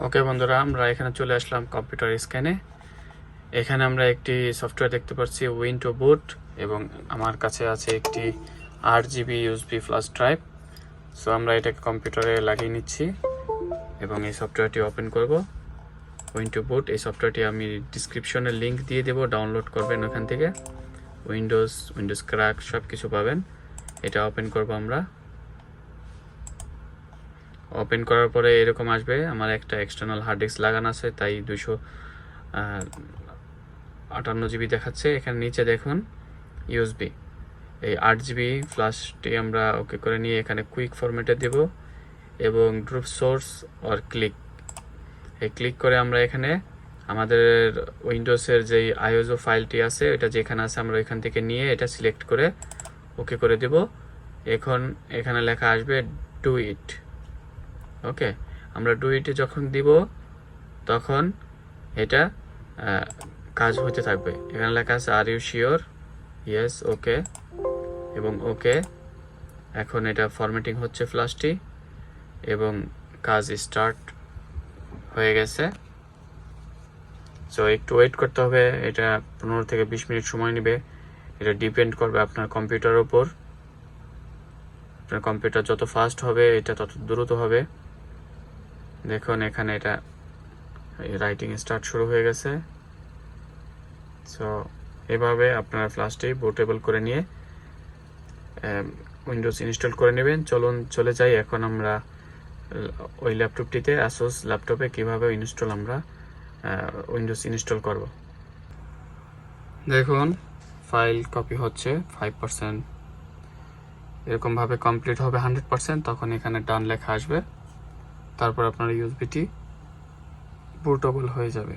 ওকে বন্ধুরা, আমরা এখানে চলে আসলাম কম্পিউটার স্ক্যানে। এখানে আমরা একটি সফটওয়্যার দেখতে পাচ্ছি উইন্ডো বুট, এবং আমার কাছে আছে একটি 8 GB USB flash drive. So আমরা এটাকে কম্পিউটারে লাগিয়ে নিচ্ছি এবং এই সফটওয়্যারটি ওপেন করব। উইন্ডো বুট, এই সফটওয়্যারটি আমি ডিসক্রিপশনে লিঙ্ক দিয়ে দেবো, ডাউনলোড করবেন ওখান থেকে। উইন্ডোজ ক্র্যাক সব কিছু পাবেন। এটা ওপেন করব আমরা। ওপেন করার পরে এরকম আসবে। আমার একটা এক্সটার্নাল হার্ড ডিস্ক লাগানো আছে, তাই 258 GB দেখাচ্ছে। এখানে নিচে দেখুন ইউএসবি, এই 8 GB ফ্ল্যাশটি আমরা ওকে করে নিয়ে এখানে কুইক ফরম্যাটে দেব এবং ড্রপ সোর্স অর ক্লিক করে আমরা এখানে আমাদের উইন্ডোজের যেই আইওজো ফাইলটি আছে, এটা যেখানে আছে আমরা এখান থেকে নিয়ে এটা সিলেক্ট করে ওকে করে দেব। এখন এখানে লেখা আসবে ডু ইট। ওকে, আমরা ডু ইটে যখন দিব তখন এটা কাজ হতে থাকবে। এখানে লেখা আছে আর ইউ শিওর, ইয়েস, ওকে এবং ওকে। এখন এটা ফরম্যাটিং হচ্ছে ফ্ল্যাশটি এবং কাজ স্টার্ট হয়ে গেছে। সো একটু ওয়েট করতে হবে, এটা 15 থেকে 20 মিনিট সময় নেবে। এটা ডিপেন্ড করবে আপনার কম্পিউটারের উপর। আপনার কম্পিউটার যত ফাস্ট হবে এটা তত দ্রুত হবে। দেখুন এখানে এটা রাইটিং স্টার্ট শুরু হয়ে গেছে। সো এভাবে আপনারা ফ্ল্যাশটি বুটেবল করে নিয়ে উইন্ডোজ ইনস্টল করে নেবেন। চলে যাই এখন আমরা ওই ল্যাপটপটিতে, আসুস ল্যাপটপে কিভাবে আমরা উইন্ডোজ ইনস্টল করব। দেখুন ফাইল কপি হচ্ছে 5%, এরকমভাবে কমপ্লিট হবে 100%, তখন এখানে ডান লেখা আসবে। তারপর আপনার ইউএসবিটি বুটেবল হয়ে যাবে।